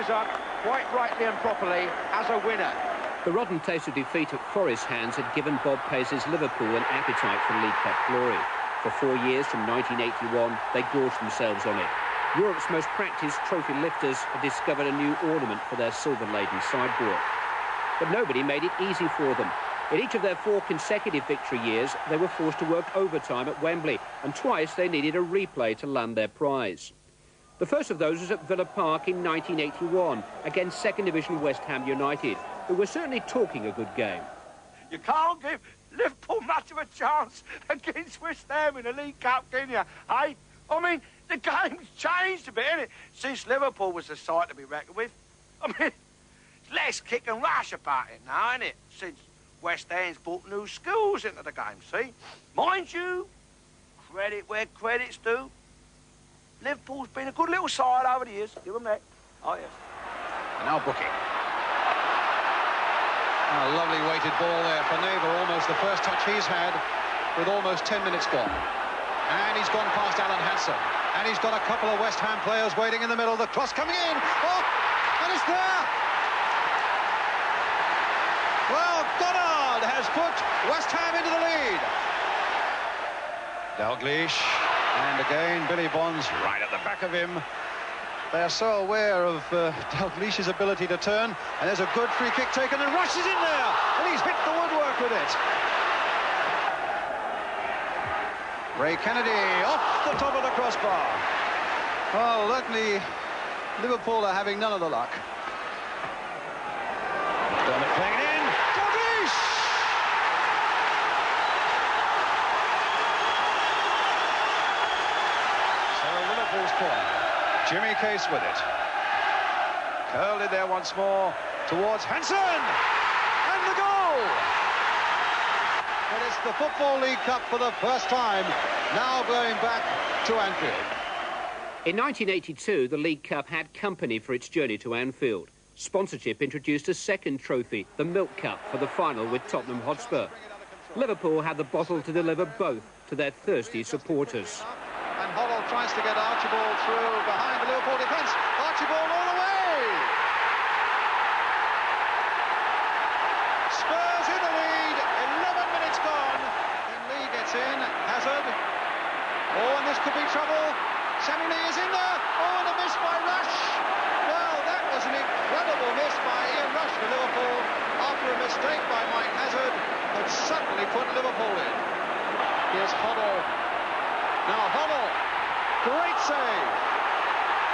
goes up, quite rightly and properly, as a winner. The rotten taste of defeat at Forest's hands had given Bob Pace's Liverpool an appetite for League Cup glory. For 4 years, from 1981, they gorged themselves on it. Europe's most practised trophy lifters had discovered a new ornament for their silver-laden sideboard. But nobody made it easy for them. In each of their 4 consecutive victory years, they were forced to work overtime at Wembley, and twice they needed a replay to land their prize. The first of those was at Villa Park in 1981, against second division West Ham United, who were certainly talking a good game. You can't give Liverpool much of a chance against West Ham in the League Cup, can you? Eh? I mean, the game's changed a bit, hasn't it? Since Liverpool was the side to be reckoned with. I mean, it's less kick and rush about it now, isn't it? Since West Ham's brought new skills into the game, see? Mind you, credit where credit's due. Liverpool's been a good little side over the years. Give them that. Oh, yes. And now Booking. A lovely weighted ball there for Neighbour, almost the first touch he's had with almost 10 minutes gone. And he's gone past Alan Hansen. And he's got a couple of West Ham players waiting in the middle. The cross coming in. Oh, and it's there. Well, Goddard has put West Ham into the lead. Dalglish. And again, Billy Bonds right at the back of him. They're so aware of Dalglish's ability to turn. And there's a good free kick taken, and Rush is in there. And he's hit the woodwork with it. Ray Kennedy off the top of the crossbar. Well, luckily, Liverpool are having none of the luck. Dermot playing it in. Dalglish! So Liverpool's corner. Jimmy Case with it. Curled in there once more towards Hansen. And the goal! But it's the Football League Cup for the first time, now going back to Anfield. In 1982, the League Cup had company for its journey to Anfield. Sponsorship introduced a second trophy, the Milk Cup, for the final with Tottenham Hotspur. Liverpool had the bottle to deliver both to their thirsty supporters. And Hoddle tries to get Archibald through behind the Liverpool defence. Archibald all the way! Spurs in the lead, 11 minutes gone. Then Lee gets in, Hazard. Oh, and this could be trouble. Sammy Lee is in there. Oh, and a miss by Rush. Well, that was an incredible miss by Ian Rush for Liverpool after a mistake by Mike Hazard that suddenly put Liverpool in. Here's Hoddle. Now Hoddle, great save.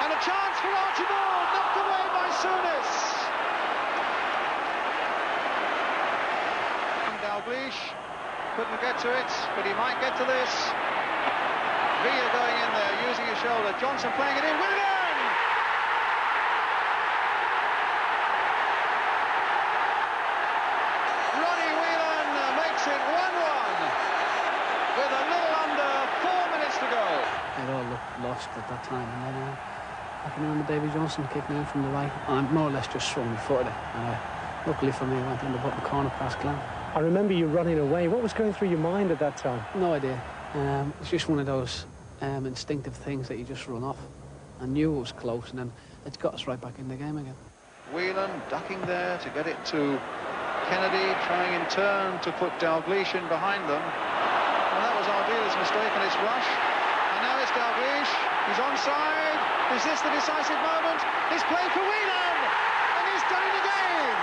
And a chance for Archibald, knocked away by Souness. Dalglish couldn't get to it, but he might get to this. Villa going in there, using his shoulder. Johnson playing it in, Willian! Ronnie Whelan makes it 1-1 with a little under 4 minutes to go. It all looked lost at that time, and then I remember Davy Johnson kicking in from the right, and I more or less just swung my foot at it. Luckily for me, I went in the bottom corner past Glenn. I remember you running away. What was going through your mind at that time? No idea. It's just one of those instinctive things that you just run off. I knew it was close, and then it's got us right back in the game again. Whelan ducking there to get it to Kennedy, trying in turn to put Dalglish in behind them. Well, that was Ardela's mistake, and it's Rush. And now it's Dalglish. He's onside. Is this the decisive moment? He's played for Whelan, and he's done it again.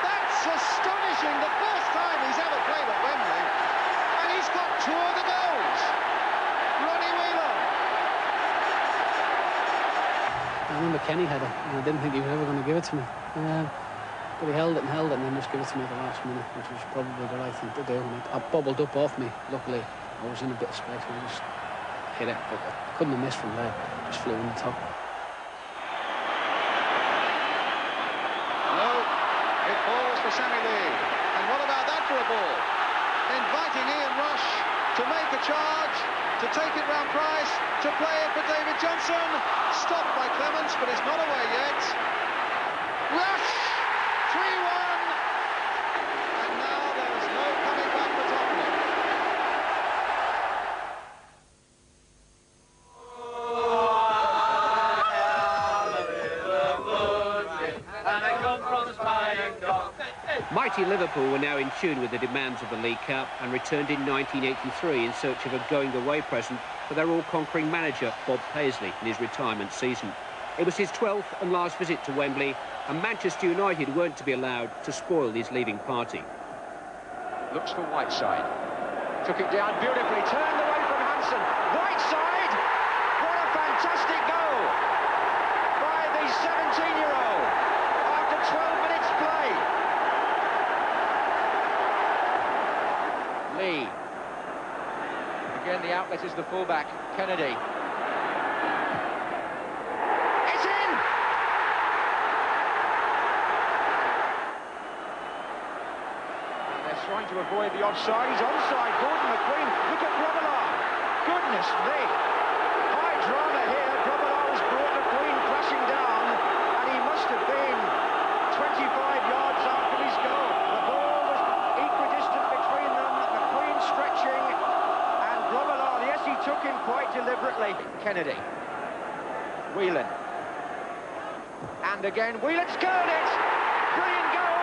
That's astonishing. The first time he's ever played at Wembley, and he's got 2 of the goals. Ronnie Whelan. I remember Kenny had it, and I didn't think he was ever going to give it to me. But he held it, and then just give it to me at the last minute, which was probably the right thing to do. And it bubbled up off me. Luckily, I was in a bit of space, and I just hit it, but I couldn't have missed from there. Just flew in the top. No, it falls for Sammy Lee. And what about that for a ball? Inviting Ian Rush to make a charge, to take it round Price, to play it for David Johnson. Stopped by Clements, but it's not away yet. Rush! 3-1, and now there's no coming back for Tottenham. Mighty Liverpool were now in tune with the demands of the League Cup and returned in 1983 in search of a going-away present for their all-conquering manager, Bob Paisley, in his retirement season. It was his 12th and last visit to Wembley, and Manchester United weren't to be allowed to spoil his leaving party. Looks for Whiteside. Took it down beautifully, turned away from Hansen. Whiteside! What a fantastic goal by the 17-year-old after 12 minutes play. Lee. Again, the outlet is the fullback, Kennedy. It's in! They're trying to avoid the offside. He's onside. Gordon McQueen. Look at Grobbelaar. Goodness me. High drama here. Grobbelaar has brought McQueen crashing down, and he must have been 25 yards after his goal. The ball was equidistant between them. McQueen stretching, and Grobbelaar, yes, he took him quite deliberately. Kennedy. Whelan. And again, Whelan's got it. Brilliant goal.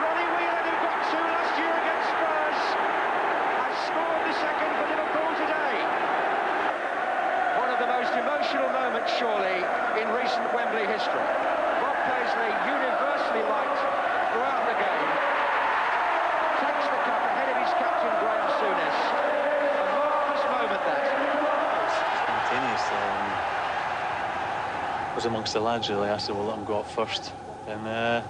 Ronnie Whelan, who got 2 last year against Spurs, has scored the second for Liverpool today. One of the most emotional moments, surely, in recent Wembley history. Bob Paisley, universally liked throughout the game, takes the cup ahead of his captain, Graham Souness. A marvellous moment, that. Spontaneous. Was amongst the lads, really. I said, well, let him go up first. And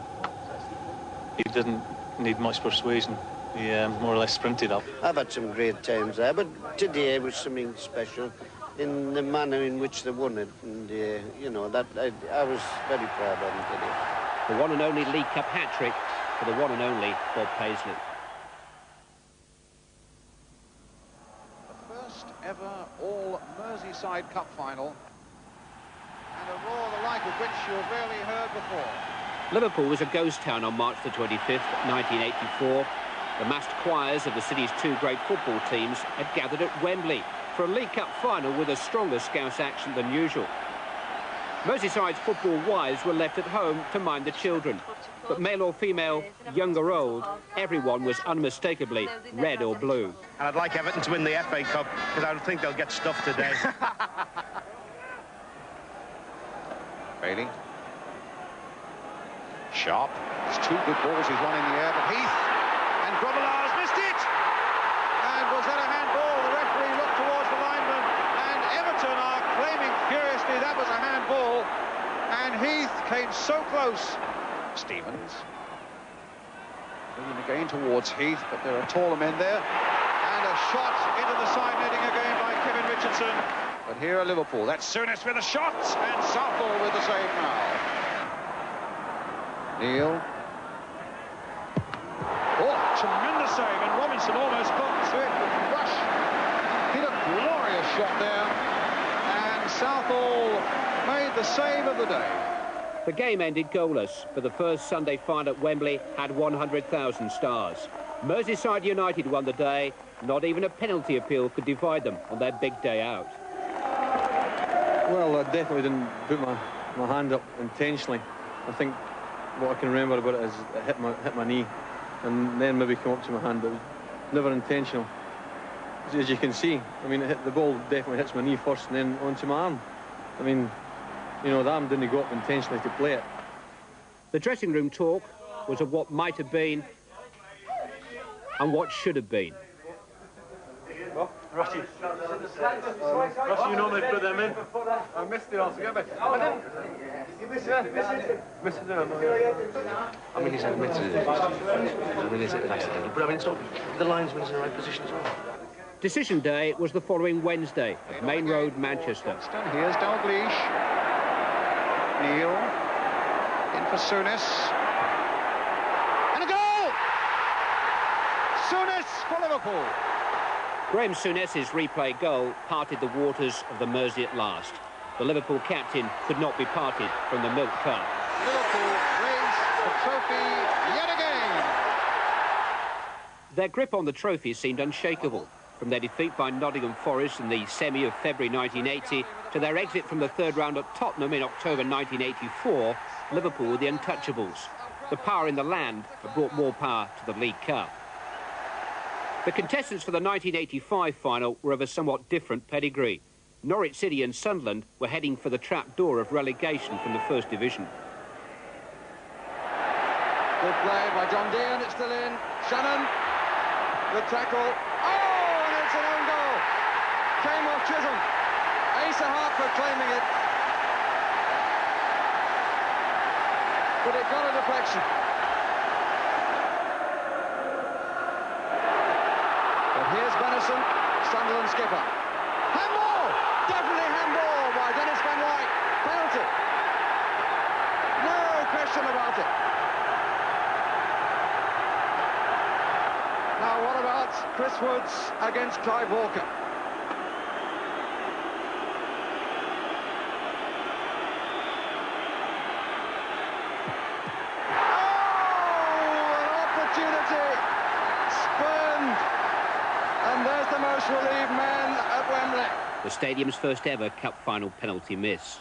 he didn't need much persuasion. He more or less sprinted up. I've had some great times there, but today was something special in the manner in which they won it. And, you know, that I was very proud of them today. The one and only League Cup hat-trick for the one and only Bob Paisley. The first ever all-Merseyside Cup final. And a roar the like of which you've rarely heard before. Liverpool was a ghost town on March the 25th, 1984. The massed choirs of the city's 2 great football teams had gathered at Wembley for a League Cup final with a stronger Scouse action than usual. Merseyside's football wives were left at home to mind the children. But male or female, young or old, everyone was unmistakably red or blue. And I'd like Everton to win the FA Cup, because I don't think they'll get stuffed today. Bailey. Sharp. It's 2 good balls he's won in the air, but Heath and Grobbelaar's missed it! And was that a handball? The referee looked towards the lineman, and Everton are claiming furiously that was a handball, and Heath came so close. Stevens. Moving again towards Heath, but there are taller men there. And a shot into the side netting again by Kevin Richardson. But here are Liverpool. That's Souness with a shot, and Southall with the save now. Neil. Oh, tremendous save, and Robinson almost got to it, but Rush hit a glorious shot there, and Southall made the save of the day. The game ended goalless, but the first Sunday final at Wembley had 100,000 stars. Merseyside United won the day. Not even a penalty appeal could divide them on their big day out. Well, I definitely didn't put my hand up intentionally. I think what I can remember about it is it hit my knee and then maybe come up to my hand, but it was never intentional. As you can see, I mean, the ball definitely hits my knee first and then onto my arm. I mean, you know, the arm didn't go up intentionally to play it. The dressing room talk was of what might have been and what should have been. Rusty, you normally put them in. I missed it altogether. I didn't. You missed it? Missed it. I mean, he's admitted it. I mean, is it an accident? But I mean, it's not, the linesman's in the right position as well. Decision day was the following Wednesday at Main Road, Manchester. Here's Dalglish. Neil. In for Souness. And a goal! Souness for Liverpool. Graham Souness's replay goal parted the waters of the Mersey at last. The Liverpool captain could not be parted from the milk cup. Liverpool raise the trophy yet again. Their grip on the trophy seemed unshakable. From their defeat by Nottingham Forest in the semi of February 1980 to their exit from the third round at Tottenham in October 1984, Liverpool were the untouchables. The power in the land had brought more power to the League Cup. The contestants for the 1985 final were of a somewhat different pedigree. Norwich City and Sunderland were heading for the trap door of relegation from the First Division. Good play by John Dean, it's still in. Shannon, good tackle. Oh, and it's an own goal. Came off Chisholm. Asa Hartford claiming it. But it got a deflection. But here's Benison, Sunderland skipper. Handball! Definitely handball by Dennis Van Wyk. Penalty. No question about it. Now what about Chris Woods against Clive Walker? And there's the most relieved man at Wembley. The stadium's first ever cup final penalty miss.